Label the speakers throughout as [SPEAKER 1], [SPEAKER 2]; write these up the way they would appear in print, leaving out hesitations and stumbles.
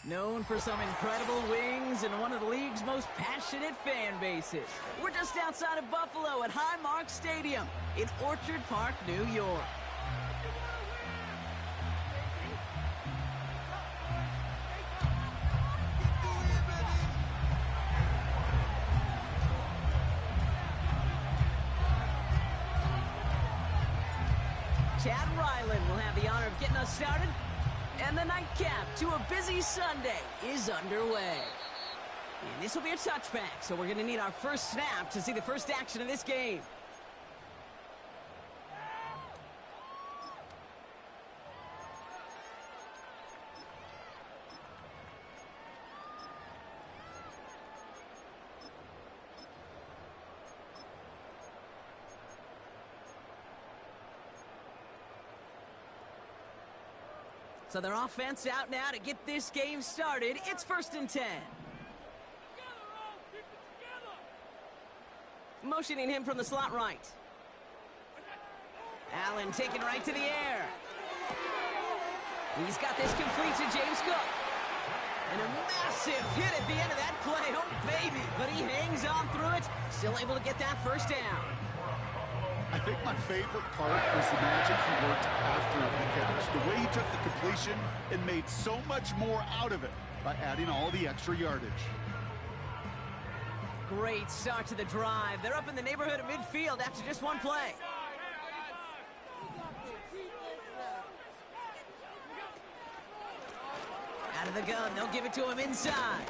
[SPEAKER 1] Known for some incredible wings and one of the league's most passionate fan bases. We're just outside of Buffalo at Highmark Stadium in Orchard Park, New York. Chad Ryland will have the honor of getting us started. And the nightcap to a busy Sunday is underway. And this will be a touchback, so we're going to need our first snap to see the first action of this game. So their offense out now to get this game started. It's 1st and 10. Motioning him from the slot right. Allen taking right to the air. He's got this complete to James Cook. And a massive hit at the end of that play. Oh, baby. But he hangs on through it. Still able to get that first down.
[SPEAKER 2] I think my favorite part was the magic he worked after the catch. The way he took the completion and made so much more out of it by adding all the extra yardage.
[SPEAKER 1] Great start to the drive. They're up in the neighborhood of midfield after just one play. Out of the gun, they'll give it to him inside.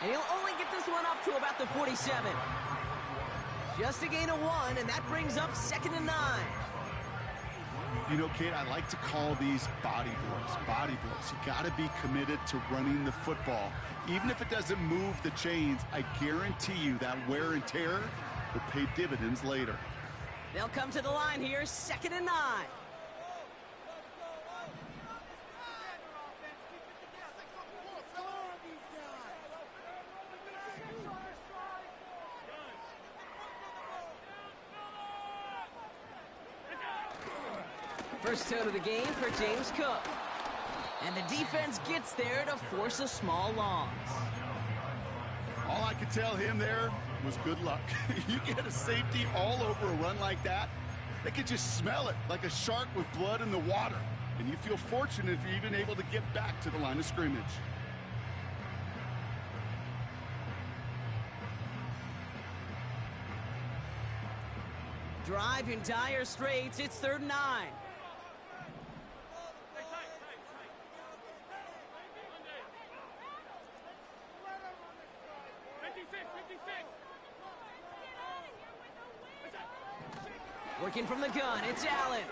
[SPEAKER 1] And he'll only get this one up to about the 47. Just a gain of 1, and that brings up 2nd and 9.
[SPEAKER 2] You know, Kate, I like to call these body blows. Body blows. You got to be committed to running the football. Even if it doesn't move the chains, I guarantee you that wear and tear will pay dividends later.
[SPEAKER 1] They'll come to the line here, 2nd and 9. First out of the game for James Cook. And the defense gets there to force a small loss.
[SPEAKER 2] All I could tell him there was good luck. You get a safety all over a run like that, they could just smell it like a shark with blood in the water. And you feel fortunate if you're even able to get back to the line of scrimmage.
[SPEAKER 1] Drive in dire straits. It's 3rd and 9. Working from the gun, it's Allen.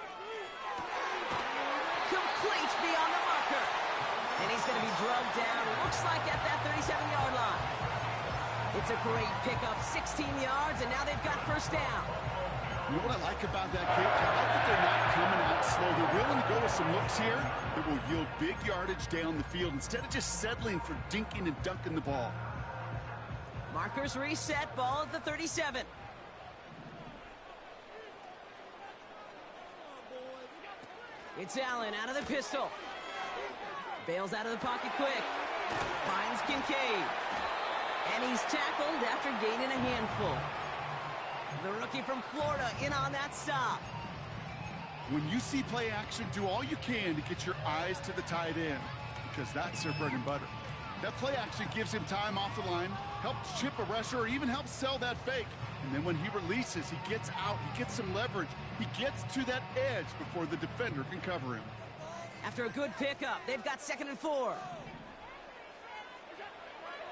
[SPEAKER 1] Complete beyond the marker. And he's going to be drugged down, looks like at that 37-yard line. It's a great pickup, 16 yards, and now they've got first down.
[SPEAKER 2] You know what I like about that kick? I like that they're not coming out slow. They're willing to go with some looks here that will yield big yardage down the field instead of just settling for dinking and dunking the ball.
[SPEAKER 1] Markers reset, ball at the 37. It's Allen out of the pistol. Bails out of the pocket quick. Finds Kincaid. And he's tackled after gaining a handful. The rookie from Florida in on that stop.
[SPEAKER 2] When you see play action, do all you can to get your eyes to the tight end, because that's their bread and butter. That play action gives him time off the line, helps chip a rusher, or even helps sell that fake. And then when he releases, he gets out, he gets some leverage. He gets to that edge before the defender can cover him.
[SPEAKER 1] After a good pickup, they've got 2nd and 4.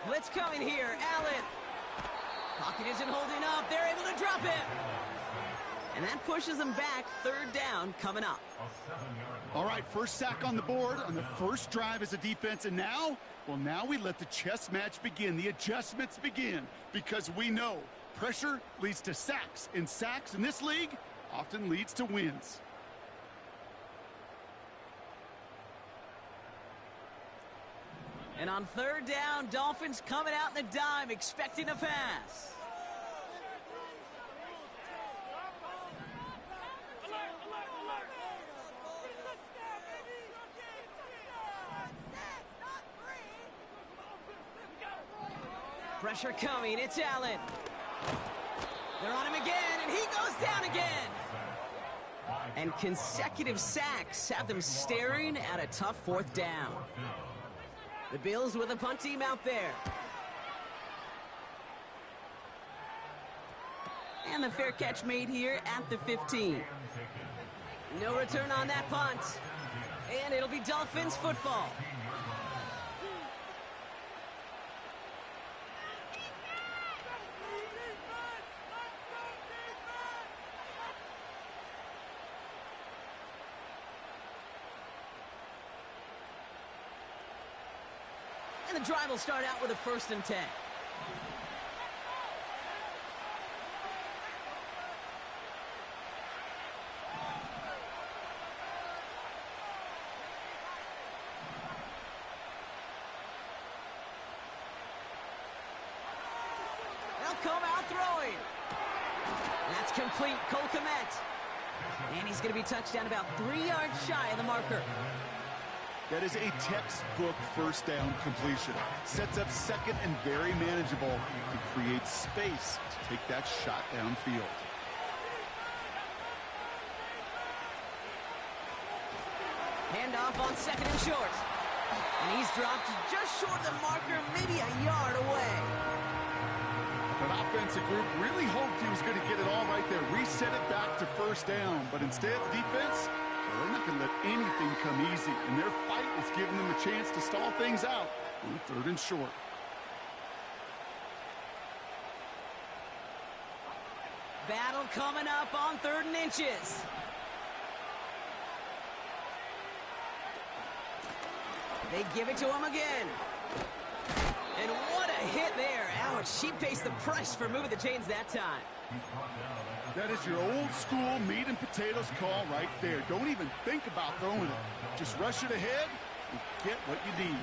[SPEAKER 1] Blitz coming here, Allen. Pocket isn't holding up. They're able to drop him. And that pushes them back. 3rd down coming up.
[SPEAKER 2] All right, first sack on the board on the first drive as a defense. And now, well, now we let the chess match begin. The adjustments begin, because we know pressure leads to sacks. And sacks in this league often leads to wins.
[SPEAKER 1] And on 3rd down, Dolphins coming out in the dime, expecting a pass. Pressure coming, it's Allen. They're on him again, and he goes down again. And consecutive sacks have them staring at a tough fourth down. The Bills with a punt team out there. And the fair catch made here at the 15. No return on that punt. And it'll be Dolphins football. And the drive will start out with a 1st and 10. They'll come out throwing. That's complete. Cole Kmet. And he's going to be touched down about 3 yards shy of the marker.
[SPEAKER 2] That is a textbook first down completion. Sets up second and very manageable and creates space to take that shot downfield.
[SPEAKER 1] Handoff on 2nd and short. And he's dropped just short of the marker, maybe a yard away.
[SPEAKER 2] That offensive group really hoped he was going to get it all right there. Reset it back to 1st down. But instead, defense, well, they're not going to let anything come easy. And their fight is giving them a chance to stall things out on 3rd and short.
[SPEAKER 1] Battle coming up on 3rd and inches. They give it to him again. And what a hit there. Ouch, she pays the price for moving the chains that time.
[SPEAKER 2] That is your old school meat and potatoes call right there. Don't even think about throwing it. Just rush it ahead and get what you need.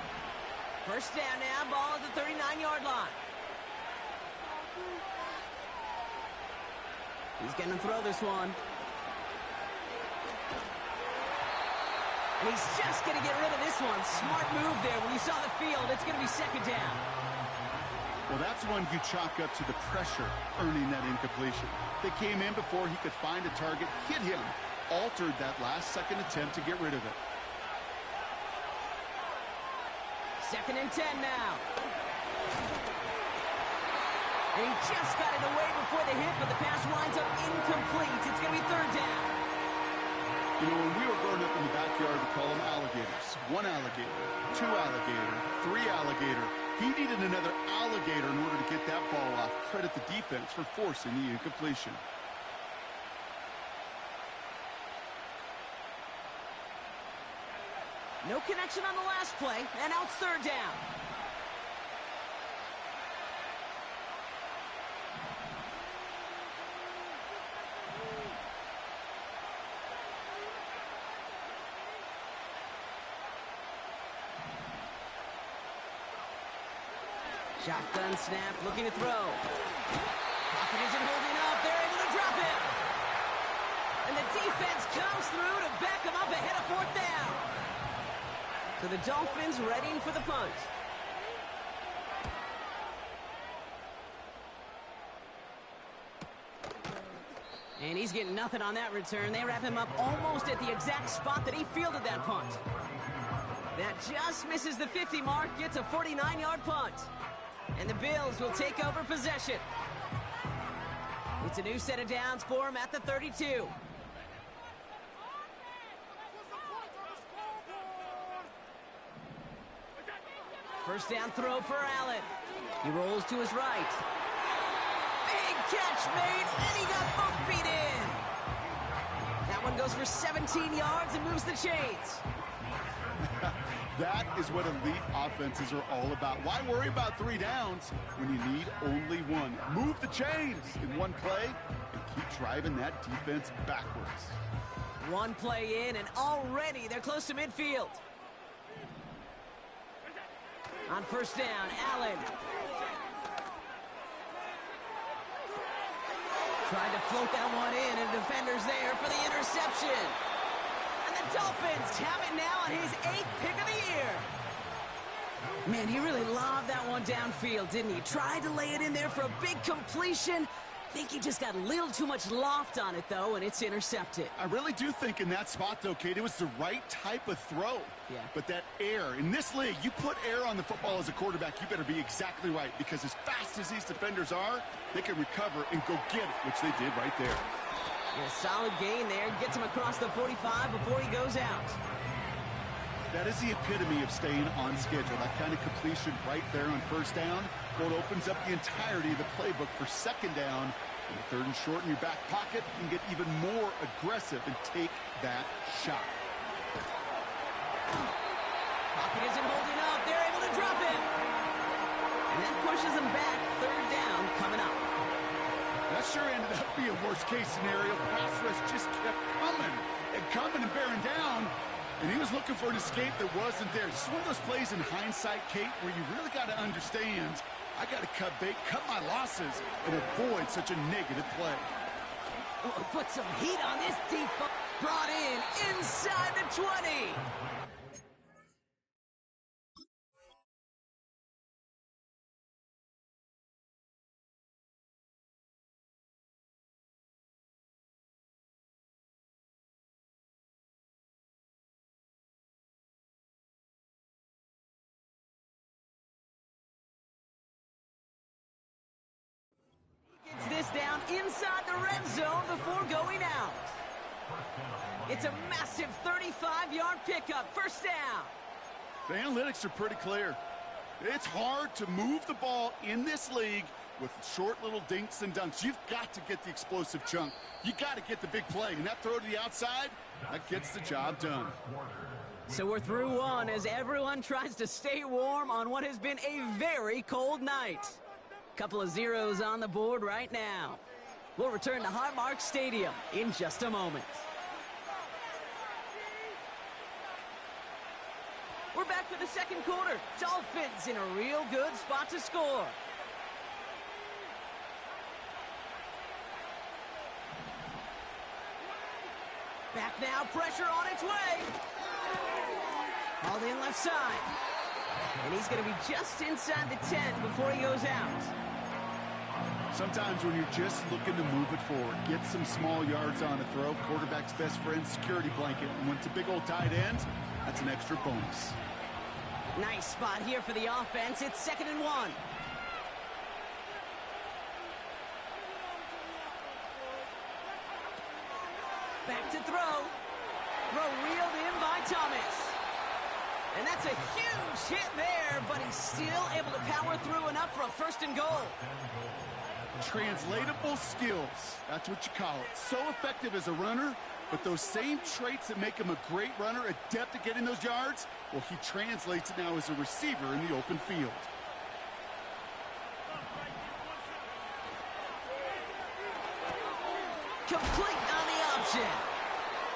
[SPEAKER 1] 1st down now, ball at the 39-yard line. He's going to throw this one. And he's just going to get rid of this one. Smart move there. When you saw the field, it's going to be 2nd down.
[SPEAKER 2] Well, that's one you chalk up to the pressure earning that incompletion. They came in before he could find a target, hit him, altered that last second attempt to get rid of it.
[SPEAKER 1] 2nd and 10 now. And he just got it away before the hit, but the pass winds up incomplete. It's going to be 3rd down.
[SPEAKER 2] You know, when we were growing up in the backyard, we call them alligators. 1 alligator, 2 alligator, 3 alligator. He needed another alligator in order to get that ball off. Credit the defense for forcing the incompletion.
[SPEAKER 1] No connection on the last play, and now it's 3rd down. Shotgun snap, looking to throw. Pocket isn't holding up. They're able to drop him. And the defense comes through to back him up ahead of 4th down. So the Dolphins readying for the punt. And he's getting nothing on that return. They wrap him up almost at the exact spot that he fielded that punt. That just misses the 50 mark, gets a 49-yard punt. And the Bills will take over possession. It's a new set of downs for him at the 32. First down throw for Allen. He rolls to his right. Big catch made, and he got both feet in. That one goes for 17 yards and moves the chains.
[SPEAKER 2] That is what elite offenses are all about. Why worry about 3 downs when you need only 1? Move the chains in 1 play and keep driving that defense backwards.
[SPEAKER 1] 1 play in, and already they're close to midfield. On first down, Allen. Tried to float that one in, and defender's there for the interception. And the Dolphins have it now on his 8th pick of the year. Man, he really lobbed that one downfield, didn't he? Tried to lay it in there for a big completion. Think he just got a little too much loft on it, though, and it's intercepted.
[SPEAKER 2] I really do think in that spot, though, Kate, it was the right type of throw.
[SPEAKER 1] Yeah.
[SPEAKER 2] But that air, in this league, you put air on the football as a quarterback, you better be exactly right, because as fast as these defenders are, they can recover and go get it, which they did right there.
[SPEAKER 1] Yeah, solid gain there. Gets him across the 45 before he goes out.
[SPEAKER 2] That is the epitome of staying on schedule. That kind of completion right there on first down. Well, it opens up the entirety of the playbook for second down. And the third and short in your back pocket, you can get even more aggressive and take that shot.
[SPEAKER 1] Pocket isn't holding up. They're able to drop it. And that pushes them back. Third down coming up.
[SPEAKER 2] That sure ended up being a worst-case scenario. Pass rush just kept coming and bearing down. And he was looking for an escape that wasn't there. This is one of those plays in hindsight, Kate, where you really got to understand, I got to cut bait, cut my losses, and avoid such a negative play.
[SPEAKER 1] Oh, put some heat on this deep. Brought in inside the 20. Gets this down inside the red zone before going out. It's a massive 35-yard pickup. First down.
[SPEAKER 2] The analytics are pretty clear. It's hard to move the ball in this league with short little dinks and dunks. You've got to get the explosive chunk. You got to get the big play. And that throw to the outside, that gets the job done.
[SPEAKER 1] So we're through one as everyone tries to stay warm on what has been a very cold night. Couple of zeros on the board right now. We'll return to Highmark Stadium in just a moment. We're back for the second quarter. Dolphins in a real good spot to score. Back now, pressure on its way. Hauled in left side. And he's going to be just inside the 10 before he goes out.
[SPEAKER 2] Sometimes when you're just looking to move it forward, get some small yards on a throw, quarterback's best friend, security blanket. And when it's a big old tight end, that's an extra bonus.
[SPEAKER 1] Nice spot here for the offense. It's 2nd and 1. Back to throw. Throw reeled in by Thomas. And that's a huge hit there, but he's still able to power through enough for a 1st and goal.
[SPEAKER 2] Translatable skills. That's what you call it. So effective as a runner, but those same traits that make him a great runner, adept at getting those yards, well, he translates it now as a receiver in the open field.
[SPEAKER 1] Complete on the option.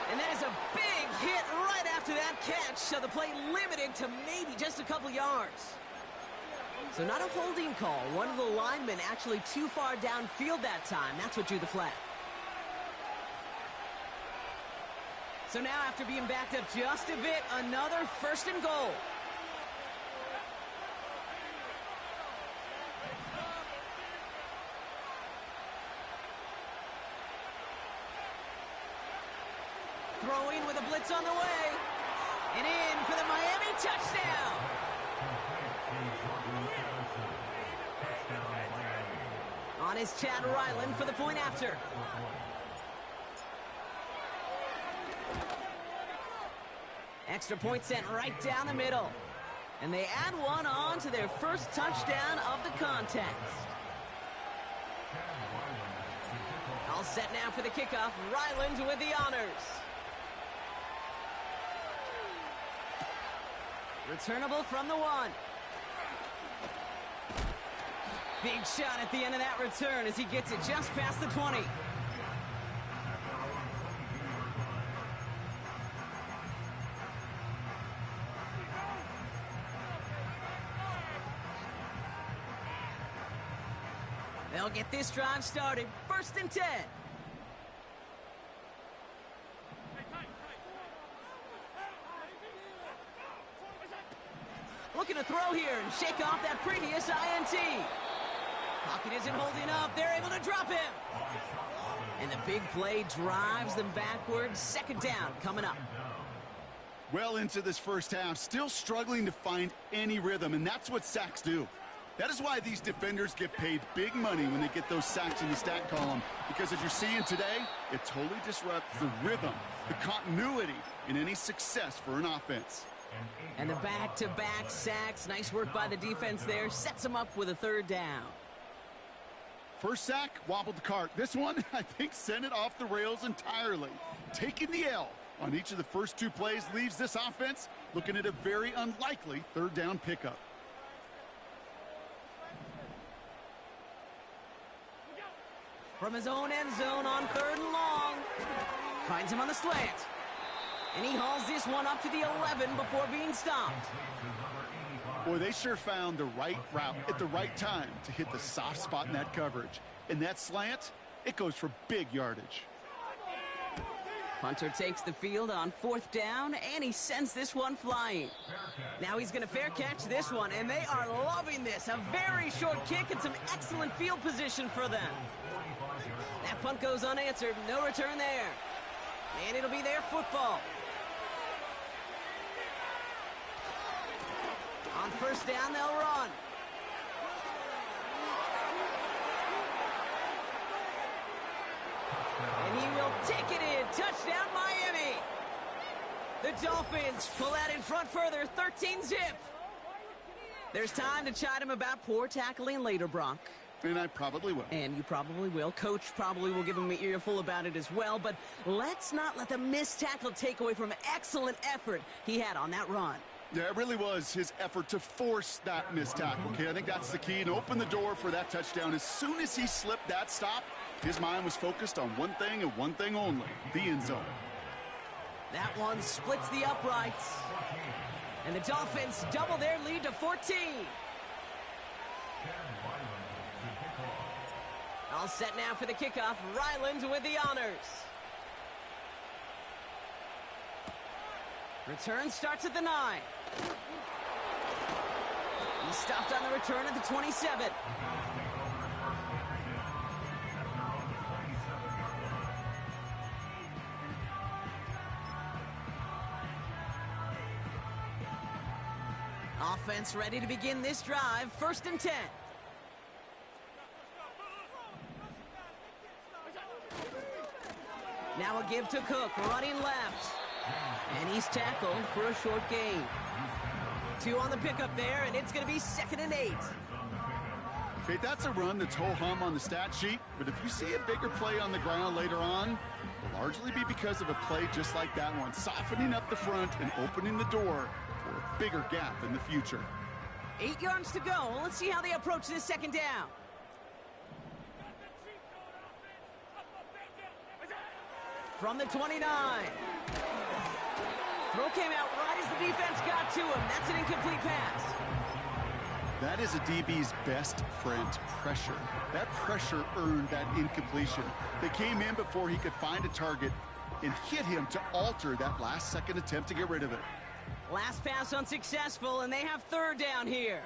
[SPEAKER 1] And that is a big hit right after that catch, so the play limited to maybe just a couple yards. So not a holding call. One of the linemen actually too far downfield that time. That's what drew the flag. So now after being backed up just a bit, another 1st and goal. Throwing with a blitz on the way. And in for the Miami touchdown. On is Chad Ryland for the point after. Extra point sent right down the middle. And they add one on to their first touchdown of the contest. All set now for the kickoff. Ryland with the honors. Returnable from the 1. Big shot at the end of that return as he gets it just past the 20. They'll get this drive started. 1st and 10. Looking to throw here and shake off that previous INT. Pocket isn't holding up. They're able to drop him. And the big play drives them backwards. Second down coming up.
[SPEAKER 2] Well into this first half, still struggling to find any rhythm, and that's what sacks do. That is why these defenders get paid big money when they get those sacks in the stat column, because as you're seeing today, it totally disrupts the rhythm, the continuity in any success for an offense.
[SPEAKER 1] And the back-to-back sacks, nice work by the defense there, sets them up with a third down.
[SPEAKER 2] First sack, wobbled the cart. This one, I think, sent it off the rails entirely. Taking the L on each of the first two plays leaves this offense looking at a very unlikely third down pickup.
[SPEAKER 1] From his own end zone on 3rd and long. Finds him on the slant. And he hauls this one up to the 11 before being stopped.
[SPEAKER 2] Boy, they sure found the right route at the right time to hit the soft spot in that coverage. And that slant, it goes for big yardage.
[SPEAKER 1] Punter takes the field on 4th down, and he sends this one flying. Now he's going to fair catch this one, and they are loving this. A very short kick and some excellent field position for them. That punt goes unanswered. No return there. And it'll be their football. On 1st down, they'll run. And he will take it in. Touchdown, Miami. The Dolphins pull out in front further, 13-zip. There's time to chide him about poor tackling later, Brock.
[SPEAKER 2] And I probably will.
[SPEAKER 1] And you probably will. Coach probably will give him an earful about it as well. But let's not let the missed tackle take away from excellent effort he had on that run.
[SPEAKER 2] Yeah, it really was his effort to force that missed tackle. Okay, I think that's the key, and open the door for that touchdown. As soon as he slipped that stop, his mind was focused on one thing and one thing only, the end zone.
[SPEAKER 1] That one splits the uprights. And the Dolphins double their lead to 14. All set now for the kickoff. Ryland with the honors. Return starts at the 9. He stopped on the return at the 27. Offense ready to begin this drive. 1st and 10. Now a give to Cook, running left. And he's tackled for a short gain. 2 on the pickup there, and it's going to be 2nd and 8.
[SPEAKER 2] Okay, that's a run that's ho-hum on the stat sheet, but if you see a bigger play on the ground later on, it'll largely be because of a play just like that one, softening up the front and opening the door for a bigger gap in the future.
[SPEAKER 1] 8 yards to go. Let's see how they approach this 2nd down. From the 29. Throw came out right as the defense got to him. That's an incomplete pass.
[SPEAKER 2] That is a DB's best friend, pressure. That pressure earned that incompletion. They came in before he could find a target and hit him to alter that last-second attempt to get rid of it.
[SPEAKER 1] Last pass unsuccessful, and they have 3rd down here.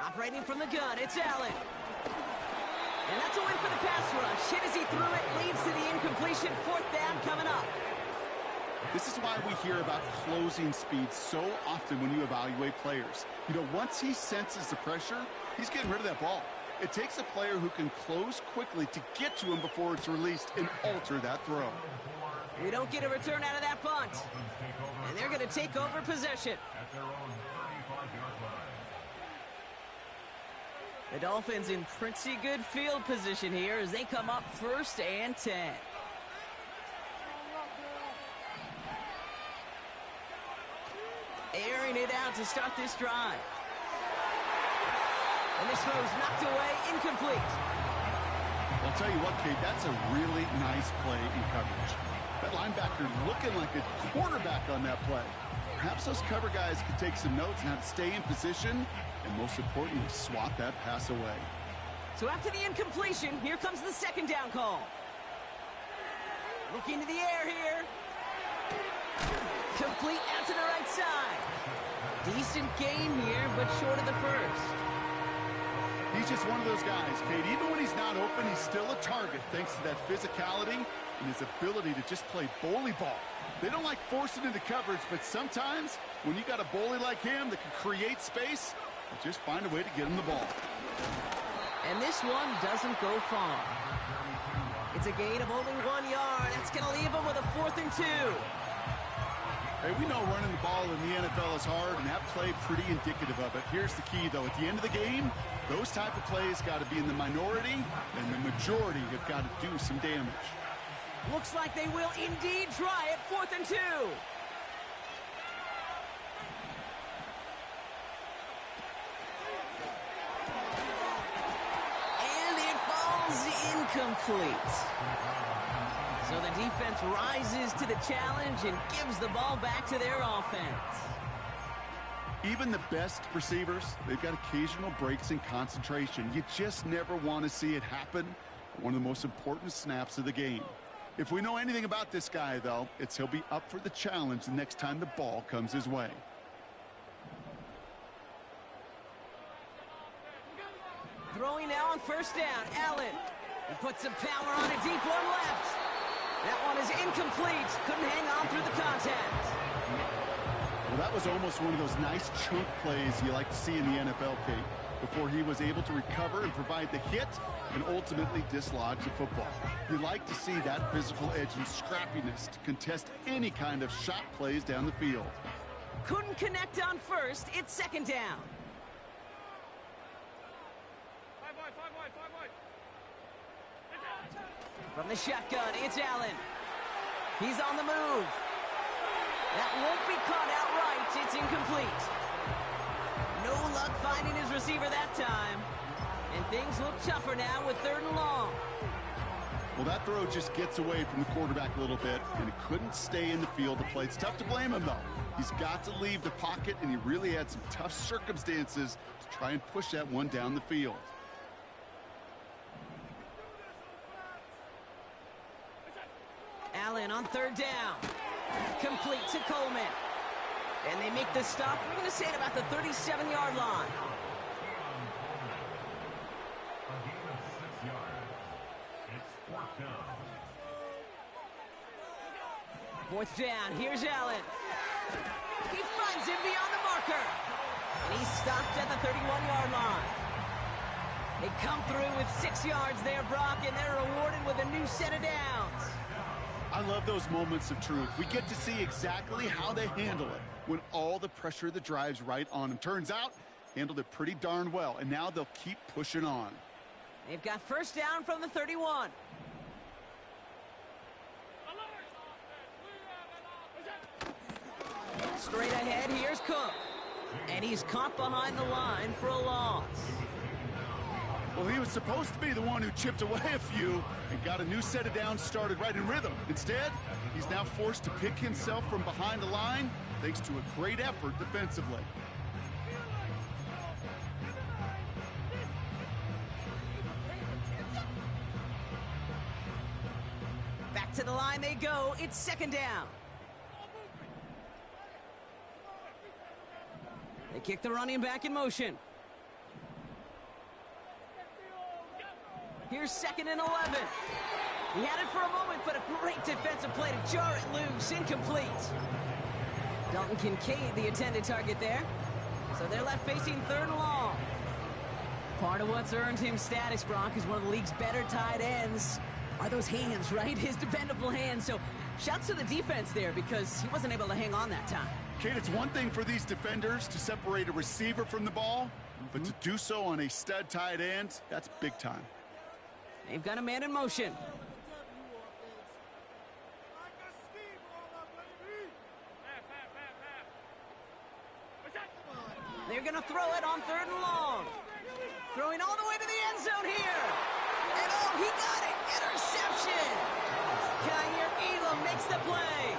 [SPEAKER 1] Operating from the gun, it's Allen. And that's a win for the pass rush. Hit as he threw it, leads to the incompletion. 4th down coming up.
[SPEAKER 2] This is why we hear about closing speed so often when you evaluate players. You know, once he senses the pressure, he's getting rid of that ball. It takes a player who can close quickly to get to him before it's released and alter that throw.
[SPEAKER 1] We don't get a return out of that punt. And they're going to take over possession. The Dolphins in pretty good field position here as they come up 1st and 10. Airing it out to start this drive. And this throw's knocked away, incomplete.
[SPEAKER 2] I'll tell you what, Kate, that's a really nice play in coverage. That linebacker looking like a quarterback on that play. Perhaps those cover guys could take some notes on how to stay in position and, most importantly, swat that pass away.
[SPEAKER 1] So after the incompletion, here comes the 2nd down call. Looking to the air here. Complete out to the right side. Decent gain here, but short of the first.
[SPEAKER 2] He's just one of those guys, Kate. Even when he's not open, he's still a target thanks to that physicality and his ability to just play bully ball. They don't like forcing into coverage, but sometimes when you got a bully like him that can create space, you just find a way to get him the ball.
[SPEAKER 1] And this one doesn't go far. It's a gain of only 1 yard. That's going to leave him with a 4th and 2.
[SPEAKER 2] Hey, we know running the ball in the NFL is hard, and that play pretty indicative of it. Here's the key, though. At the end of the game, those type of plays got to be in the minority, and the majority have got to do some damage.
[SPEAKER 1] Looks like they will indeed try it. 4th and 2. And it falls incomplete. So the defense rises to the challenge and gives the ball back to their offense.
[SPEAKER 2] Even the best receivers, they've got occasional breaks in concentration. You just never want to see it happen. One of the most important snaps of the game. If we know anything about this guy, though, it's he'll be up for the challenge the next time the ball comes his way.
[SPEAKER 1] Throwing now on 1st down, Allen. He puts some power on a deep one left. That one is incomplete. Couldn't hang on through the contact.
[SPEAKER 2] Well, that was almost one of those nice chunk plays you like to see in the NFL, Kate, before he was able to recover and provide the hit and ultimately dislodge the football. You like to see that physical edge and scrappiness to contest any kind of shot plays down the field.
[SPEAKER 1] Couldn't connect on 1st. It's 2nd down. From the shotgun, it's Allen. He's on the move. That won't be caught outright. It's incomplete. No luck finding his receiver that time. And things look tougher now with 3rd and long.
[SPEAKER 2] Well, that throw just gets away from the quarterback a little bit, and it couldn't stay in the field to play. It's tough to blame him, though. He's got to leave the pocket, and he really had some tough circumstances to try and push that one down the field.
[SPEAKER 1] Allen on 3rd down. Complete to Coleman. And they make the stop. We're going to say it about the 37-yard line. Fourth down. Here's Allen. He finds him beyond the marker. And he's stopped at the 31-yard line. They come through with 6 yards there, Brock, and they're rewarded with a new set of downs.
[SPEAKER 2] I love those moments of truth. We get to see exactly how they handle it when all the pressure of the drive's right on them. Turns out, handled it pretty darn well, and now they'll keep pushing on.
[SPEAKER 1] They've got 1st down from the 31. Straight ahead, here's Cook. And he's caught behind the line for a loss.
[SPEAKER 2] Well, he was supposed to be the one who chipped away a few and got a new set of downs started right in rhythm. Instead, he's now forced to pick himself from behind the line thanks to a great effort defensively.
[SPEAKER 1] Back to the line they go. It's 2nd down. They kick the running back in motion. Here's 2nd and 11. He had it for a moment, but a great defensive play to jar it loose. Incomplete. Dalton Kincaid, the intended target there. So they're left facing 3rd and long. Part of what's earned him status, Brock, is one of the league's better tight ends. Are those hands, right? His dependable hands. So shouts to the defense there because he wasn't able to hang on that time.
[SPEAKER 2] Kate, it's one thing for these defenders to separate a receiver from the ball, but to do so on a stud tight end, that's big time.
[SPEAKER 1] They've got a man in motion. They're going to throw it on 3rd and long. Throwing all the way to the end zone here. And oh, he got it. Interception. Kaiir Elam makes the play.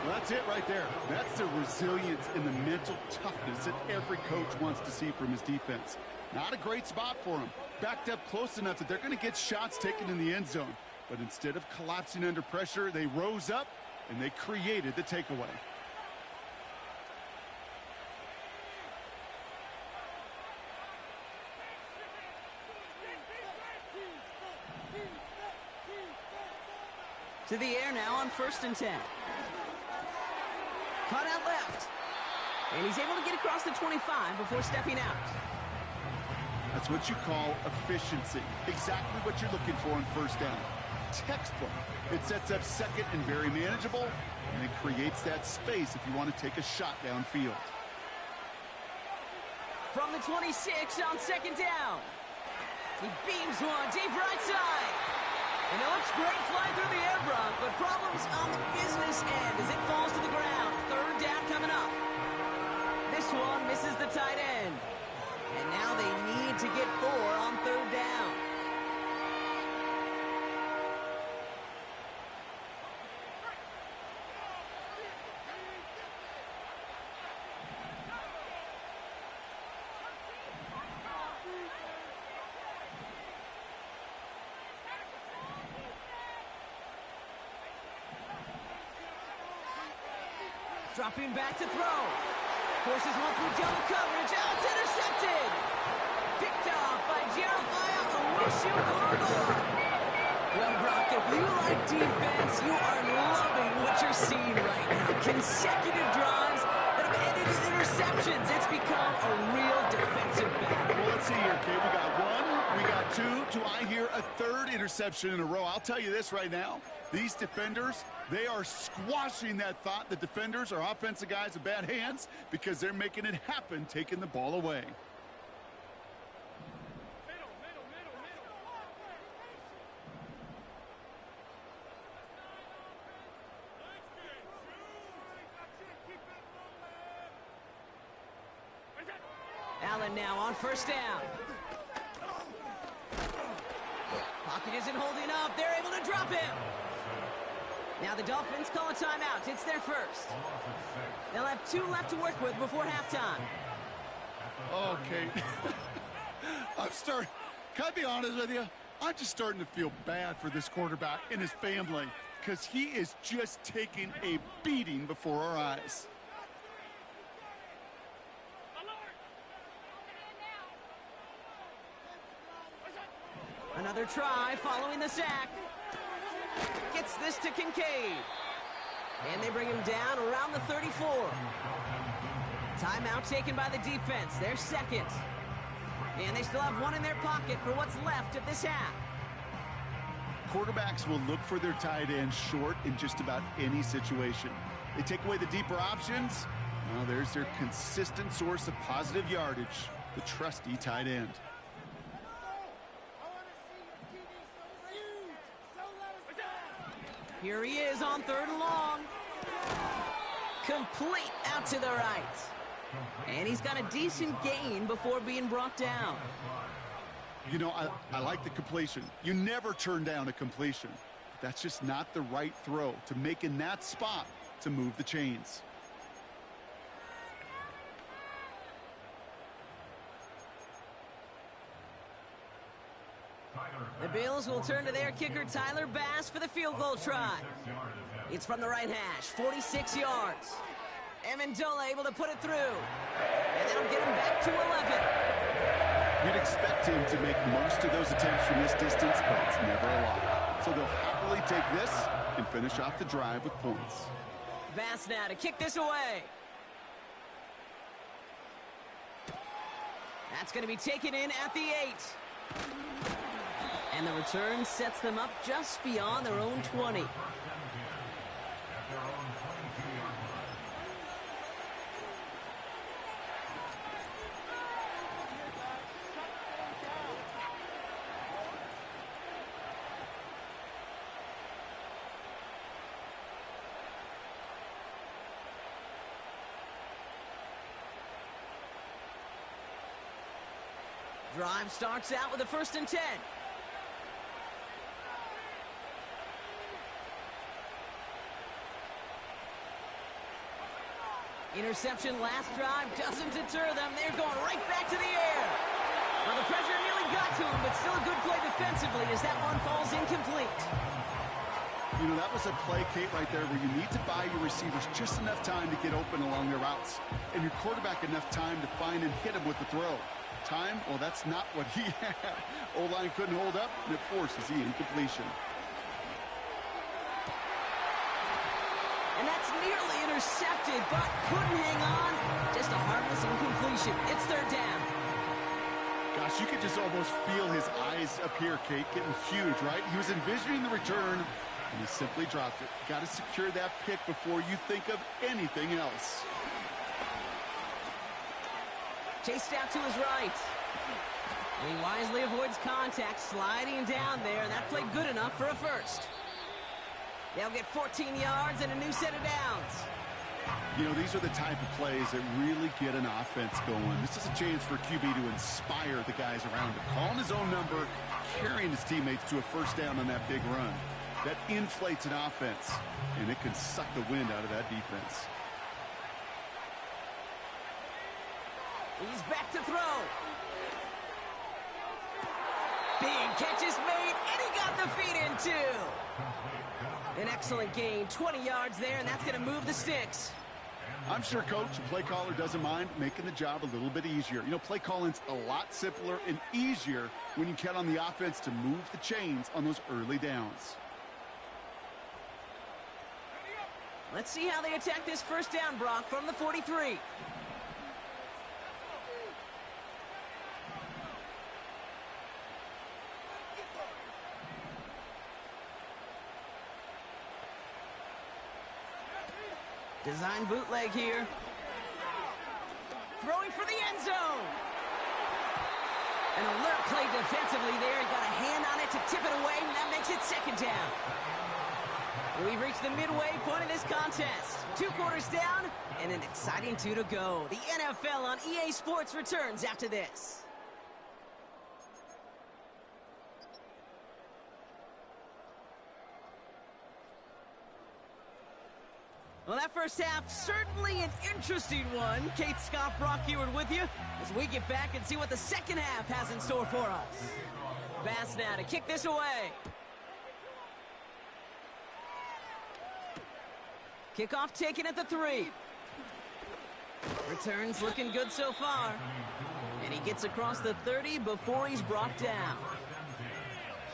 [SPEAKER 2] Well, that's it right there. That's the resilience and the mental toughness that every coach wants to see from his defense. Not a great spot for him. Backed up close enough that they're going to get shots taken in the end zone. But instead of collapsing under pressure, they rose up and they created the takeaway.
[SPEAKER 1] To the air now on 1st and 10. Caught out left. And he's able to get across the 25 before stepping out.
[SPEAKER 2] That's what you call efficiency. Exactly what you're looking for on 1st down. Textbook. It sets up 2nd and very manageable, and it creates that space if you want to take a shot downfield.
[SPEAKER 1] From the 26 on 2nd down. He beams one deep right side. And it looks great flying through the air, Brock, but problems on the business end as it falls to the ground. 3rd down coming up. This one misses the tight end. And now they need to get 4 on 3rd down. Dropping back to throw. Forces one through double coverage. Oh, it's intercepted. Picked off by Jeremiah Owusu-Koramoah. Well, Brock, if you like defense, you are loving what you're seeing right now. Consecutive drives that have ended in interceptions. It's become a real defensive battle.
[SPEAKER 2] Well, let's see here, kid. We got 1, we got 2. Do I hear a 3rd interception in a row? I'll tell you this right now. These defenders, they are squashing that thought. The defenders are offensive guys with bad hands because they're making it happen, taking the ball away.
[SPEAKER 1] Allen now on 1st down. Pocket isn't holding up. They're able to drop him. Now the Dolphins call a timeout. It's their 1st. They'll have 2 left to work with before halftime.
[SPEAKER 2] Okay. Can I be honest with you? I'm just starting to feel bad for this quarterback and his family because he is just taking a beating before our eyes.
[SPEAKER 1] Another try following the sack. Gets this to Kincaid. And they bring him down around the 34. Timeout taken by the defense. Their 2nd. And they still have 1 in their pocket for what's left of this half.
[SPEAKER 2] Quarterbacks will look for their tight end short in just about any situation. They take away the deeper options. Well, there's their consistent source of positive yardage, the trusty tight end.
[SPEAKER 1] Here he is on 3rd and long. Complete out to the right. And he's got a decent gain before being brought down.
[SPEAKER 2] You know, I like the completion. You never turn down a completion. That's just not the right throw to make in that spot to move the chains.
[SPEAKER 1] The Bills will turn to their kicker, Tyler Bass, for the field goal try. It's from the right hash, 46 yards. Amendola able to put it through. And that'll get him back to 11.
[SPEAKER 2] You'd expect him to make most of those attempts from this distance, but it's never a lot. So they'll happily take this and finish off the drive with points.
[SPEAKER 1] Bass now to kick this away. That's going to be taken in at the 8. And the return sets them up just beyond their own 20. Drive starts out with a 1st and 10. Interception last drive doesn't deter them. They're going right back to the air. Well, the pressure nearly got to him, but still a good play defensively as that one falls incomplete.
[SPEAKER 2] You know, that was a play, Kate, right there where you need to buy your receivers just enough time to get open along their routes, and your quarterback enough time to find and hit him with the throw. Time, well, that's not what he had. O-line couldn't hold up, and it forces the incompletion.
[SPEAKER 1] And that's nearly intercepted, but couldn't hang on. Just a harmless incompletion. It's third down.
[SPEAKER 2] Gosh, you could just almost feel his eyes up here, Kate, getting huge, right? He was envisioning the return, and he simply dropped it. Got to secure that pick before you think of anything else.
[SPEAKER 1] Chased out to his right. And he wisely avoids contact, sliding down there, and that played good enough for a first. They'll get 14 yards and a new set of downs.
[SPEAKER 2] You know, these are the type of plays that really get an offense going. This is a chance for QB to inspire the guys around him. Calling his own number, carrying his teammates to a first down on that big run. That inflates an offense, and it can suck the wind out of that defense.
[SPEAKER 1] He's back to throw. Big catch is made, and he got the feet in too. An excellent gain, 20 yards there, and that's going to move the sticks.
[SPEAKER 2] I'm sure Coach, the play caller, doesn't mind making the job a little bit easier. You know, play calling's a lot simpler and easier when you count on the offense to move the chains on those early downs.
[SPEAKER 1] Let's see how they attack this first down, Brock, from the 43. Design bootleg here. Throwing for the end zone. An alert play defensively there. He got a hand on it to tip it away, and that makes it second down. We've reached the midway point of this contest. 2 quarters down, and an exciting 2 to go. The NFL on EA Sports returns after this. Well, that first half, certainly an interesting one. Kate, Scott, Brock Ewart with you as we get back and see what the second half has in store for us. Bass now to kick this away. Kickoff taken at the 3. Returns looking good so far. And he gets across the 30 before he's brought down.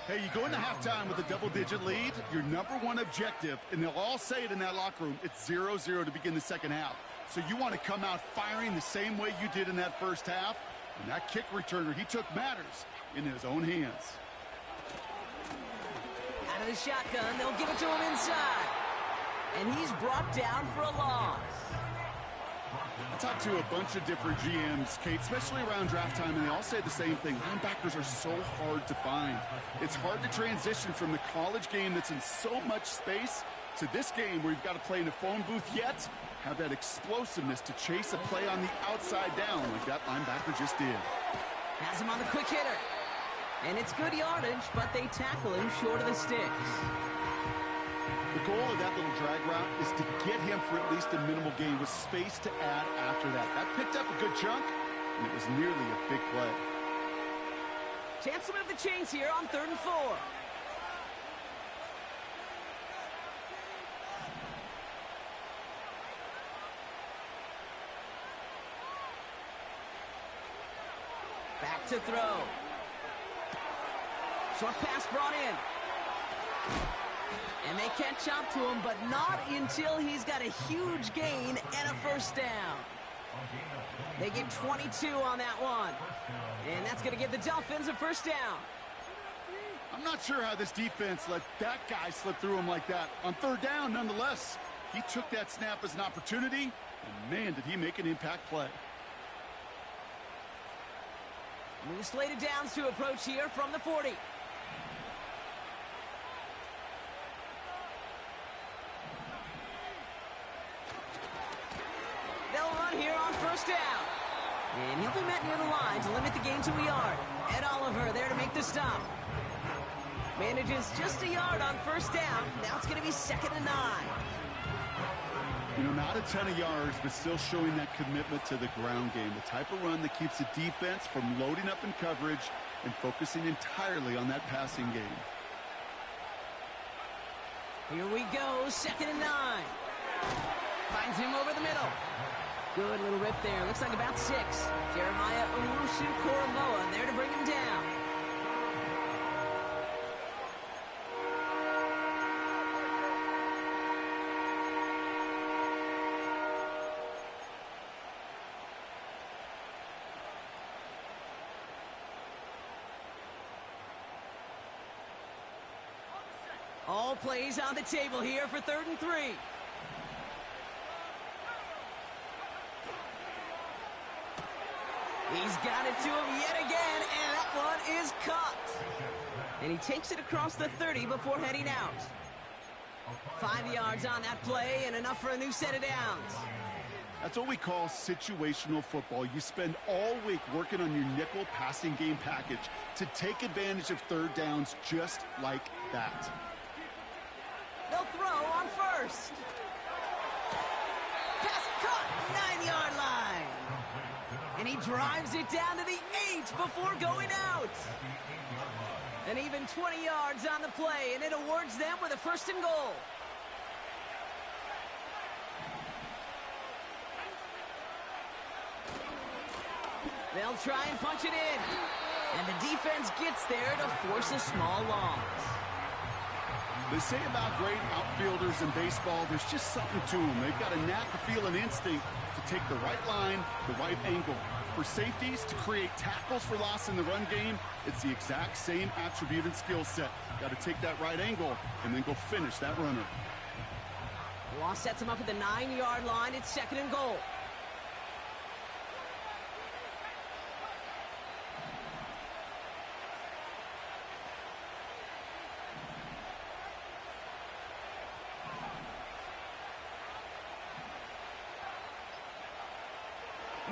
[SPEAKER 2] Hey, you go into halftime with a double-digit lead, your number one objective, and they'll all say it in that locker room, it's 0-0 to begin the second half. So you want to come out firing the same way you did in that first half. And that kick returner, he took matters in his own hands.
[SPEAKER 1] Out of the shotgun, they'll give it to him inside. And he's brought down for a loss.
[SPEAKER 2] I talked to a bunch of different GMs, Kate, especially around draft time, and they all say the same thing. Linebackers are so hard to find. It's hard to transition from the college game that's in so much space to this game where you've got to play in a phone booth, yet have that explosiveness to chase a play on the outside down like that linebacker just did.
[SPEAKER 1] Has him on the quick hitter. And it's good yardage, but they tackle him short of the sticks.
[SPEAKER 2] The goal of that little drag route is to get him for at least a minimal gain with space to add after that. That picked up a good chunk, and it was nearly a big play.
[SPEAKER 1] Chance to move the chains here on 3rd and 4. Back to throw. Short pass brought in. And they catch up to him, but not until he's got a huge gain and a first down. They get 22 on that one. And that's going to give the Dolphins a first down.
[SPEAKER 2] I'm not sure how this defense let that guy slip through him like that. On 3rd down, nonetheless, he took that snap as an opportunity, and man, did he make an impact play.
[SPEAKER 1] New slated downs to approach here from the 40. Here on first down. And he'll be met near the line to limit the gain to a yard. Ed Oliver there to make the stop. Manages just a yard on first down. Now it's going to be 2nd and 9.
[SPEAKER 2] You know, not a ton of yards, but still showing that commitment to the ground game. The type of run that keeps the defense from loading up in coverage and focusing entirely on that passing game.
[SPEAKER 1] Here we go, 2nd and 9. Finds him over the middle. Good little rip there. Looks like about 6. Jeremiah Owusu-Koramoah there to bring him down. All plays on the table here for 3rd and 3. He's got it to him yet again, and that one is caught. And he takes it across the 30 before heading out. 5 yards on that play and enough for a new set of downs.
[SPEAKER 2] That's what we call situational football. You spend all week working on your nickel passing game package to take advantage of 3rd downs just like that.
[SPEAKER 1] They'll throw on 1st. Pass caught, 9-yard line. And he drives it down to the 8 before going out. And even 20 yards on the play, and it awards them with a 1st and goal. They'll try and punch it in. And the defense gets there to force a small loss.
[SPEAKER 2] They say about great outfielders in baseball, there's just something to them. They've got a knack, a feel, an instinct to take the right line, the right angle. For safeties, to create tackles for loss in the run game, it's the exact same attribute and skill set. Got to take that right angle and then go finish that runner.
[SPEAKER 1] Law sets him up at the 9-yard line. It's 2nd and goal.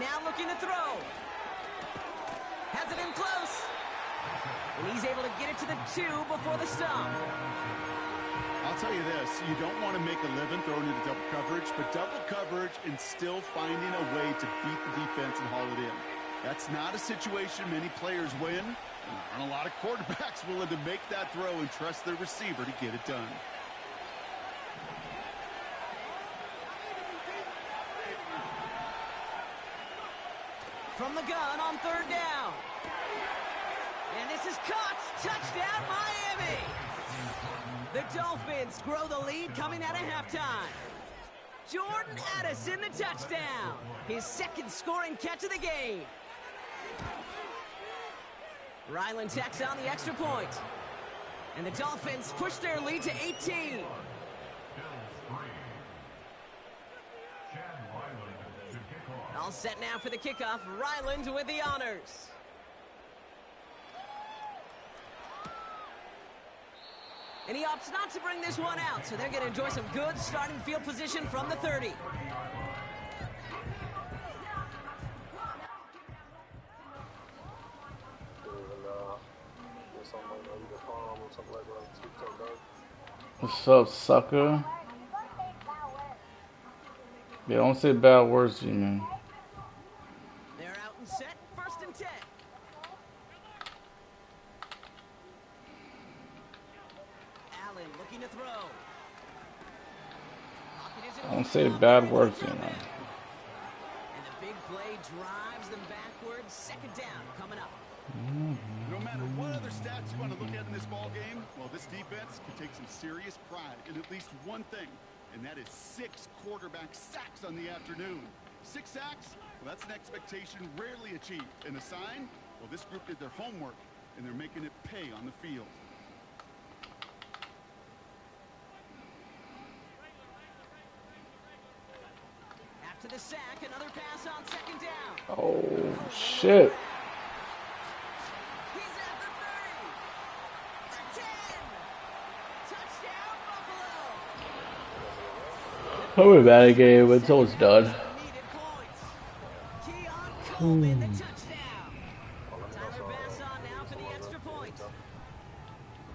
[SPEAKER 1] Now looking to throw. Has it in close. And he's able to get it to the 2 before the stop.
[SPEAKER 2] I'll tell you this, you don't want to make a living throwing into double coverage, but double coverage and still finding a way to beat the defense and haul it in. That's not a situation many players win. There aren't a lot of quarterbacks willing to make that throw and trust their receiver to get it done.
[SPEAKER 1] From the gun on 3rd down. And this is caught. Touchdown, Miami. The Dolphins grow the lead coming out of halftime. Jordan Addison, the touchdown. His 2nd scoring catch of the game. Ryland tacks on the extra point. And the Dolphins push their lead to 18. All set now for the kickoff. Ryland with the honors. And he opts not to bring this one out, so they're going to enjoy some good starting field position from the 30.
[SPEAKER 3] What's up, sucker? Yeah, don't say bad words to you, man.
[SPEAKER 1] They're out and set. 1st and 10. Allen looking to throw.
[SPEAKER 3] Don't say bad words to you, man.
[SPEAKER 1] And the big play drives them backwards. 2nd down coming up.
[SPEAKER 2] No matter what other stats you want to look at in this ball game, well, this defense can take some serious pride in at least one thing, and that is 6 quarterback sacks on the afternoon. 6 sacks? Well, that's an expectation rarely achieved. And a sign? Well, this group did their homework, and they're making it pay on the field.
[SPEAKER 1] After the sack, another pass on 2nd down.
[SPEAKER 3] Oh, shit.
[SPEAKER 1] He's at the 30. The 10. Touchdown, Buffalo.
[SPEAKER 3] Probably bad a game until it's done.
[SPEAKER 1] Needed points. Keon Coleman, the touchdown. Tyler Bass on now for the extra point.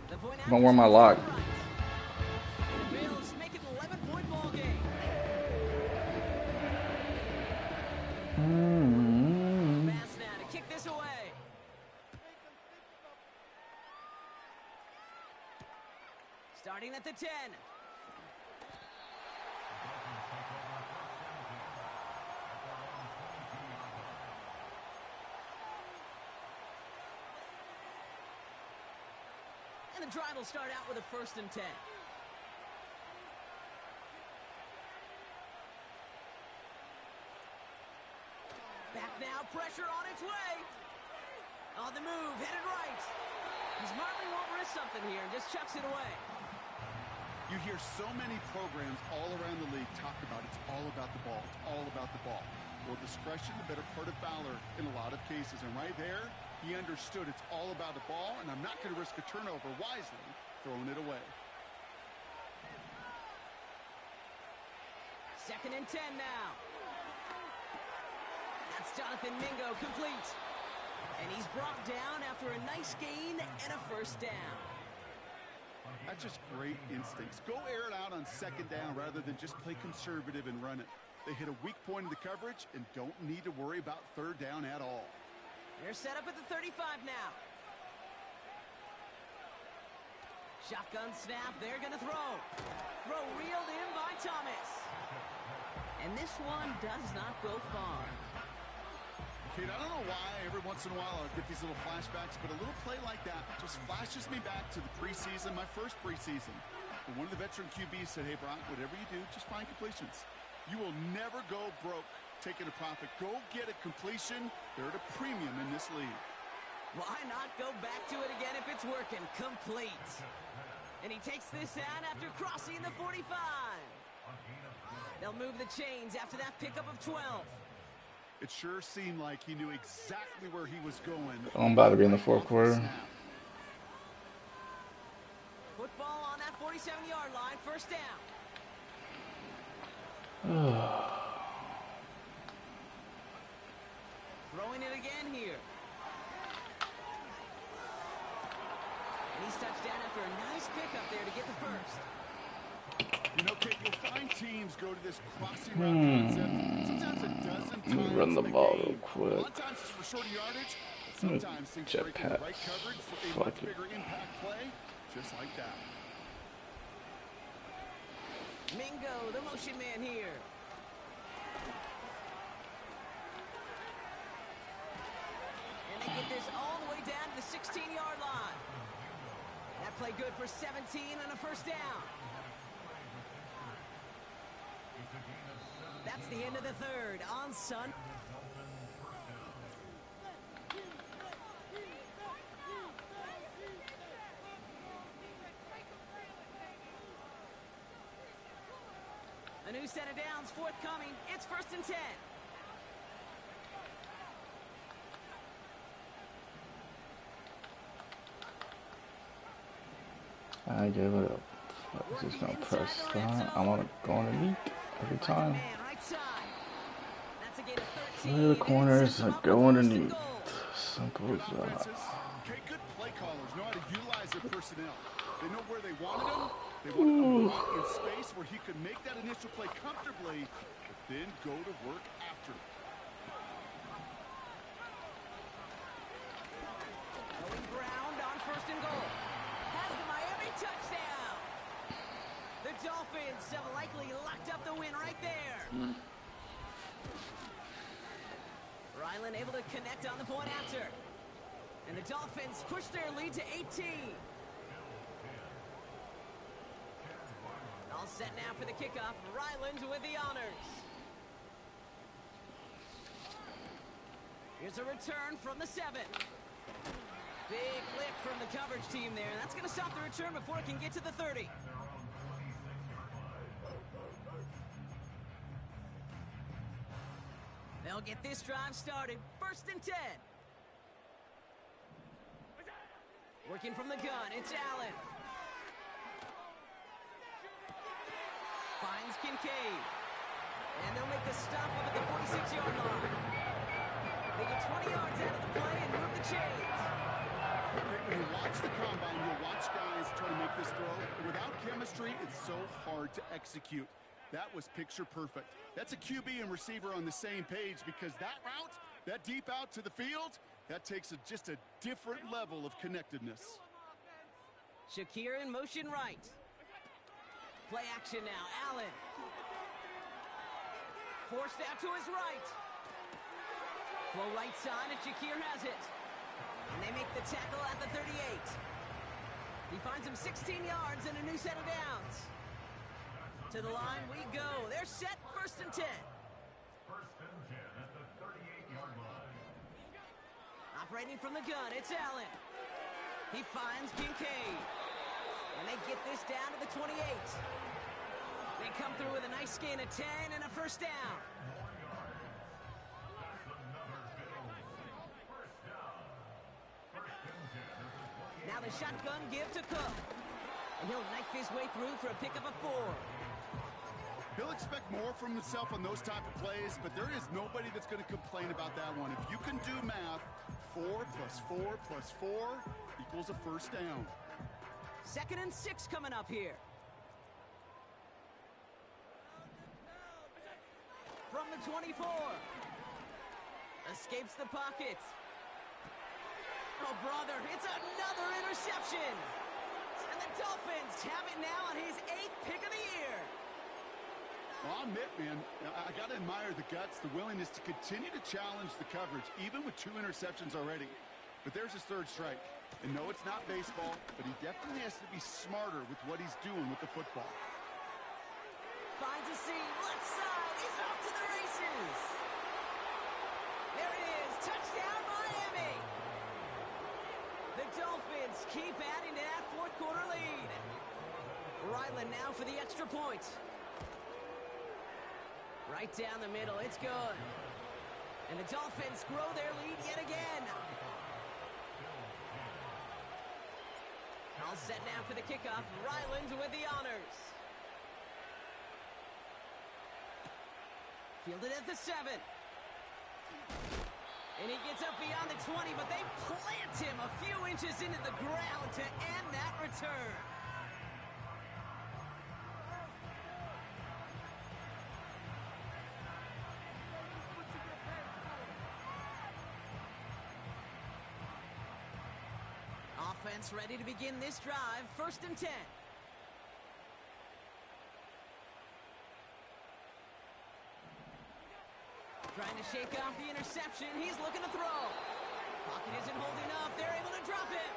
[SPEAKER 1] The point
[SPEAKER 3] Don't wear my lock.
[SPEAKER 1] And the Bills make it an 11-point ball game. Pass now to kick this away. Starting at the 10. And the drive will start out with a 1st and 10. Back now, pressure on its way. On the move, headed right. He's Marley won't risk something here and just chucks it away.
[SPEAKER 2] You hear so many programs all around the league talk about it's all about the ball. It's all about the ball. Well, discretion, the better part of valor in a lot of cases. And right there, he understood it's all about the ball, and I'm not going to risk a turnover wisely, throwing it away.
[SPEAKER 1] 2nd and 10 now. That's Jonathan Mingo complete. And he's brought down after a nice gain and a 1st down.
[SPEAKER 2] That's just great instincts. Go air it out on 2nd down rather than just play conservative and run it. They hit a weak point in the coverage and don't need to worry about 3rd down at all.
[SPEAKER 1] They're set up at the 35 now. Shotgun snap, they're gonna throw. Throw reeled in by Thomas. And this one does not go far.
[SPEAKER 2] Kate, I don't know why every once in a while I'll get these little flashbacks, but a little play like that just flashes me back to the preseason, my first preseason. And one of the veteran QBs said, hey, Brock, whatever you do, just find completions. You will never go broke taking a profit. Go get a completion. They're at a premium in this league.
[SPEAKER 1] Why not go back to it again if it's working? Complete. And he takes this out after crossing the 45. They'll move the chains after that pickup of 12.
[SPEAKER 2] It sure seemed like he knew exactly where he was going.
[SPEAKER 3] I'm about to be in the 4th quarter.
[SPEAKER 1] Football on that 47-yard line, 1st down. Throwing it again here. And he's touched down after a nice pickup there to get the 1st.
[SPEAKER 2] You know, Kate, you'll find teams go to this crossing route concept sometimes a dozen times.
[SPEAKER 3] Let me run the ball real
[SPEAKER 2] A
[SPEAKER 3] quick.
[SPEAKER 2] lot of times it's for shorter yardage, but sometimes things break in the right coverage for a much bigger impact play, just like that.
[SPEAKER 1] Mingo, the motion man here. And they get this all the way down to the 16-yard line. That play good for 17 and a 1st down. That's the end of the 3rd on Sun. A new set of downs forthcoming. It's 1st and 10.
[SPEAKER 3] I give it up. I'm just gonna press start. I want to go underneath every time. Clear the corners and go underneath. Simple as that.
[SPEAKER 2] Okay, good play callers know how to utilize their personnel. They know where they wanted him. They wanted him to walk in space where he could make that initial play comfortably, but then go to work after.
[SPEAKER 1] Going ground on 1st and goal. Has the Miami touchdown. The Dolphins have likely locked up the win right there. Ryland able to connect on the point after. And the Dolphins push their lead to 18. All set now for the kickoff. Ryland with the honors. Here's a return from the 7. Big lift from the coverage team there. That's going to stop the return before it can get to the 30. They'll get this drive started. 1st and 10. Working from the gun, it's Allen. Finds Kincaid. And they'll make the stop up at the 46-yard line. They get 20 yards out of the play and move the chains.
[SPEAKER 2] Okay, when you watch the combine, you'll watch guys try to make this throw. Without chemistry, it's so hard to execute. That was picture perfect. That's a QB and receiver on the same page, because that route, that deep out to the field, that takes just a different level of connectedness.
[SPEAKER 1] Shakir in motion right. Play action now, Allen. Forced out to his right. Flow right side, and Shakir has it. And they make the tackle at the 38. He finds him 16 yards and a new set of downs. To the line we go. They're set, 1st and 10.
[SPEAKER 4] 1st and 10 at the 38-yard line.
[SPEAKER 1] Operating from the gun, it's Allen. He finds Kincaid. And they get this down to the 28. They come through with a nice gain of 10 and a 1st down. Now the shotgun give to Cook. And he'll knife his way through for a pickup of 4.
[SPEAKER 2] He'll expect more from himself on those type of plays, but there is nobody that's going to complain about that one. If you can do math, 4 plus 4 plus 4 equals a 1st down.
[SPEAKER 1] 2nd and 6 coming up here. From the 24. Escapes the pocket. Oh, brother, it's another interception. And the Dolphins have it now on his 8th pick of the year.
[SPEAKER 2] Well, I'll admit, man, I got to admire the guts, the willingness to continue to challenge the coverage, even with 2 interceptions already. But there's his 3rd strike. And no, it's not baseball, but he definitely has to be smarter with what he's doing with the football.
[SPEAKER 1] Finds a seam, left side, he's off to the races. There it is, touchdown Miami. The Dolphins keep adding to that 4th quarter lead. Ryland now for the extra point. Right down the middle, it's good. And the Dolphins grow their lead yet again. All set now for the kickoff. Ryland with the honors. Fielded at the 7. And he gets up beyond the 20, but they plant him a few inches into the ground to end that return. Offense ready to begin this drive. 1st and 10. Trying to shake off the interception. He's looking to throw. Pocket isn't holding up. They're able to drop it.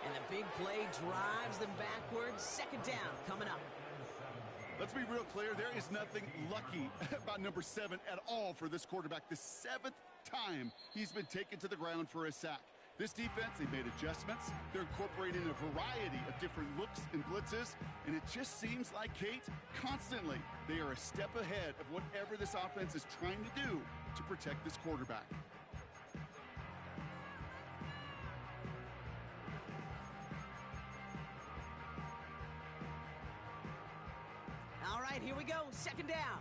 [SPEAKER 1] And the big play drives them backwards. 2nd down coming up.
[SPEAKER 2] Let's be real clear. There is nothing lucky about number 7 at all for this quarterback. The 7th time he's been taken to the ground for a sack. This defense, they made adjustments. They're incorporating a variety of different looks and blitzes, and it just seems like, Kate, constantly they are a step ahead of whatever this offense is trying to do to protect this quarterback.
[SPEAKER 1] All right, here we go. 2nd down.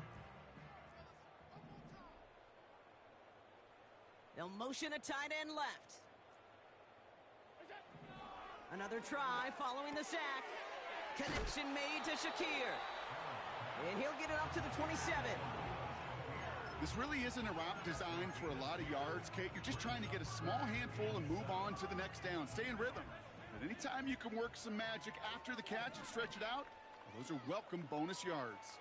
[SPEAKER 1] They'll motion a tight end left. Another try following the sack. Connection made to Shakir. And he'll get it up to the 27.
[SPEAKER 2] This really isn't a route designed for a lot of yards, Kate. You're just trying to get a small handful and move on to the next down. Stay in rhythm. But anytime you can work some magic after the catch and stretch it out, those are welcome bonus yards.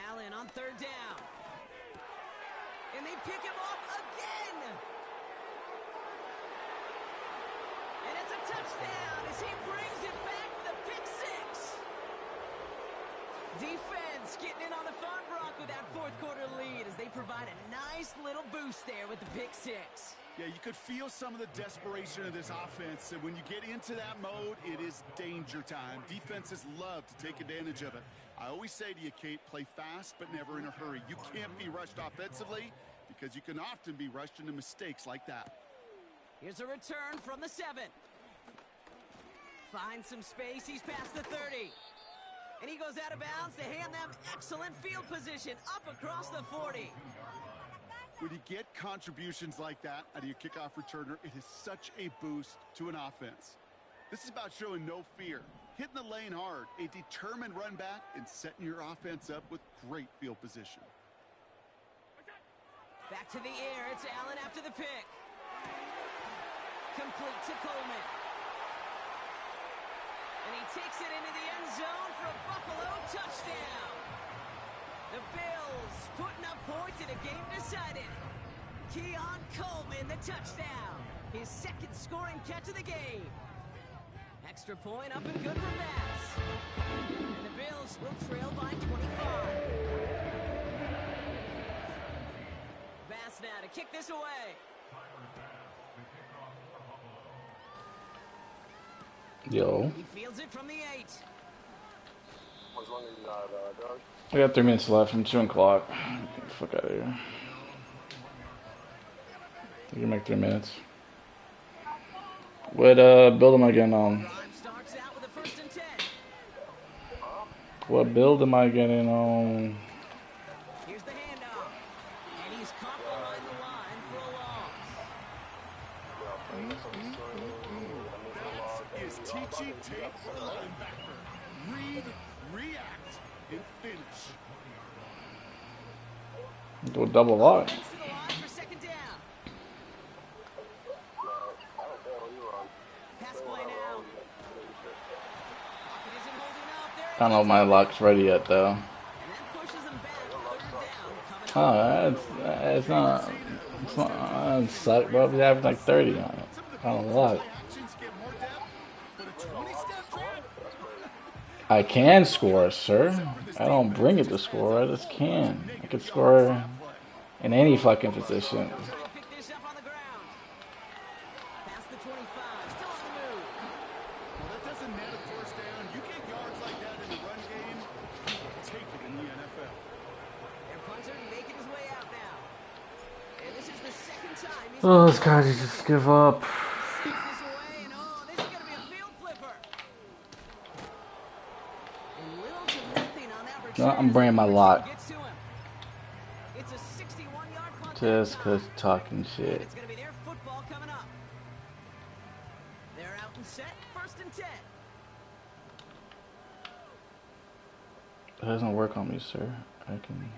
[SPEAKER 1] Allen on 3rd down. And they pick him off again. And it's a touchdown as he brings it back for the pick 6. Defense getting in on the fun, Brock, with that 4th quarter lead as they provide a nice little boost there with the pick 6.
[SPEAKER 2] Yeah, you could feel some of the desperation of this offense, and when you get into that mode, it is danger time. Defenses love to take advantage of it. I always say to you, Kate, play fast but never in a hurry. You can't be rushed offensively because you can often be rushed into mistakes like that.
[SPEAKER 1] Here's a return from the 7. Finds some space. He's past the 30. And he goes out of bounds to hand them excellent field position up across the 40.
[SPEAKER 2] When you get contributions like that out of your kickoff returner, it is such a boost to an offense. This is about showing no fear, hitting the lane hard, a determined run back, and setting your offense up with great field position.
[SPEAKER 1] Back to the air. It's Allen after the pick. Complete to Coleman. And he takes it into the end zone for a Buffalo touchdown. The Bills putting up points in a game decided. Keon Coleman, the touchdown. His second scoring catch of the game. Extra point up and good for Bass. And the Bills will trail by 25. Bass now to kick this away.
[SPEAKER 3] Yo.
[SPEAKER 1] He fields it from the 8.
[SPEAKER 3] I got 3 minutes left. I'm chewing clock. Get the fuck out of here. You can make 3 minutes. What build am I getting on?
[SPEAKER 1] Drive starts out with a 1st and 10.
[SPEAKER 3] What build am I getting on?
[SPEAKER 1] Here's the handoff. And he's caught behind the line for a loss.
[SPEAKER 2] That is teaching tape for the linebacker. Read, react, and finish.
[SPEAKER 3] Do a double lock.
[SPEAKER 1] Next to the line for 2nd down. Pass play now. Pocket isn't holding up. There
[SPEAKER 3] I don't know if my lock's ready yet, though.
[SPEAKER 1] and that pushes him back. 3rd down. Coming up.
[SPEAKER 3] Oh, it's not, it suck, bro. He's having like 30 on it. I don't know what.
[SPEAKER 2] Actions get more depth, but a 20-step drop.
[SPEAKER 3] I can score, sir. I don't bring it to score. I just can. I can score in any fucking position.
[SPEAKER 1] Trying to pick this up on the ground. Past the 25. Still on the move.
[SPEAKER 2] Well, that doesn't net a 1st down. You get yards like that in the run game, you will take it in the NFL.
[SPEAKER 1] Their punter making his way out now. And this is the 2nd time he's
[SPEAKER 3] Oh, this guy just give up.
[SPEAKER 1] sneaks this away, and this is going to be a field flipper. And little to nothing on that return.
[SPEAKER 3] No, I'm bringing my lock.
[SPEAKER 1] Gets to him. It's a 61-yard punt.
[SPEAKER 3] Just
[SPEAKER 1] that
[SPEAKER 3] cause
[SPEAKER 1] time.
[SPEAKER 3] talking
[SPEAKER 1] And
[SPEAKER 3] shit.
[SPEAKER 1] it's going to be their football coming up. They're out and set. 1st and 10.
[SPEAKER 3] It doesn't work on me, sir. I can.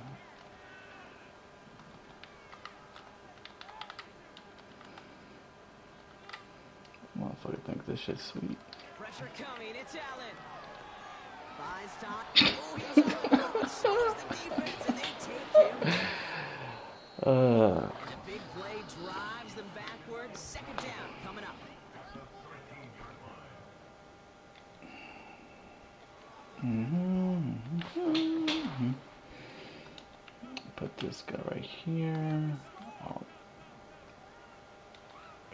[SPEAKER 3] Motherfucker think this shit's sweet.
[SPEAKER 1] Pressure coming. It's Allen. Buys time. Oh, he was on the move. So is the defense, and they take him. And a big play drives them backwards. 2nd down coming up.
[SPEAKER 3] Put this guy right here. Oh.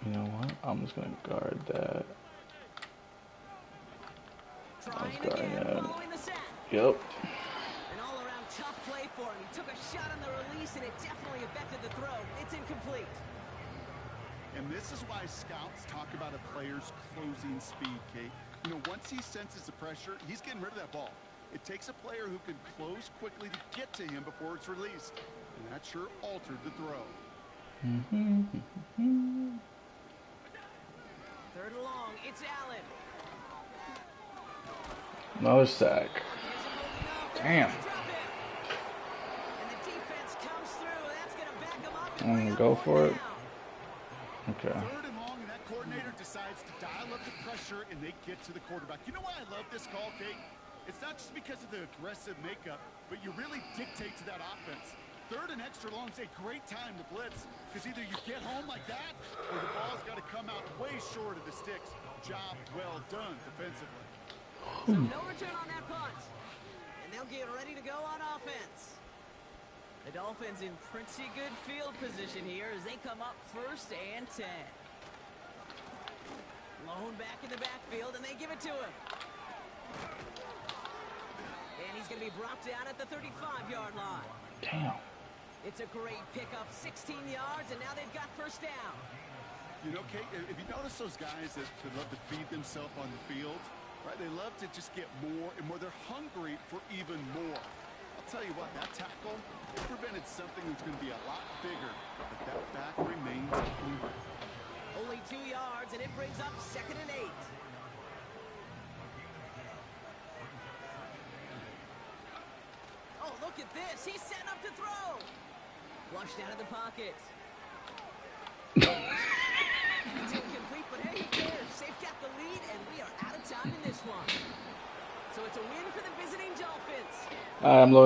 [SPEAKER 3] You know what? I'm just gonna guard that.
[SPEAKER 1] Trying
[SPEAKER 3] guard
[SPEAKER 1] again,
[SPEAKER 3] that.
[SPEAKER 1] following the sack.
[SPEAKER 3] Yep.
[SPEAKER 1] An all-around tough play for him. He took a shot on the release, and it definitely affected the throw. It's incomplete.
[SPEAKER 2] And this is why scouts talk about a player's closing speed, Kate. You know, once he senses the pressure, he's getting rid of that ball. It takes a player who can close quickly to get to him before it's released. And that sure altered the throw.
[SPEAKER 1] 3rd and long. It's Allen.
[SPEAKER 3] Another sack. Damn.
[SPEAKER 1] And the defense comes through. That's going to back him up.
[SPEAKER 3] I'm gonna go for it. Okay.
[SPEAKER 2] 3rd and long, and that coordinator decides to dial up the pressure, and they get to the quarterback. You know why I love this call, Kate? It's not just because of the aggressive makeup, but you really dictate to that offense. 3rd and extra long is a great time to blitz, because either you get home like that, or the ball's got to come out way short of the sticks. Job well done defensively.
[SPEAKER 1] So no return on that punt. And they'll get ready to go on offense. The Dolphins in pretty good field position here as they come up 1st and 10. Lone back in the backfield, and they give it to him. And he's going to be brought down at the 35-yard line.
[SPEAKER 3] Damn.
[SPEAKER 1] It's a great pickup, 16 yards, and now they've got 1st down.
[SPEAKER 2] You know, Kate, if you notice those guys that love to feed themselves on the field, right? They love to just get more and more. They're hungry for even more. I'll I'll tell you what, that tackle prevented something that's going to be a lot bigger, but that back remains clean.
[SPEAKER 1] Only 2 yards, and it brings up 2nd and 8. Oh, look at this. He's setting up to throw. Flushed out of the pocket. It's incomplete, but hey, who cares? They've got the lead, and we are out of time in this one. So it's a win for the visiting Dolphins.
[SPEAKER 3] I'm loading.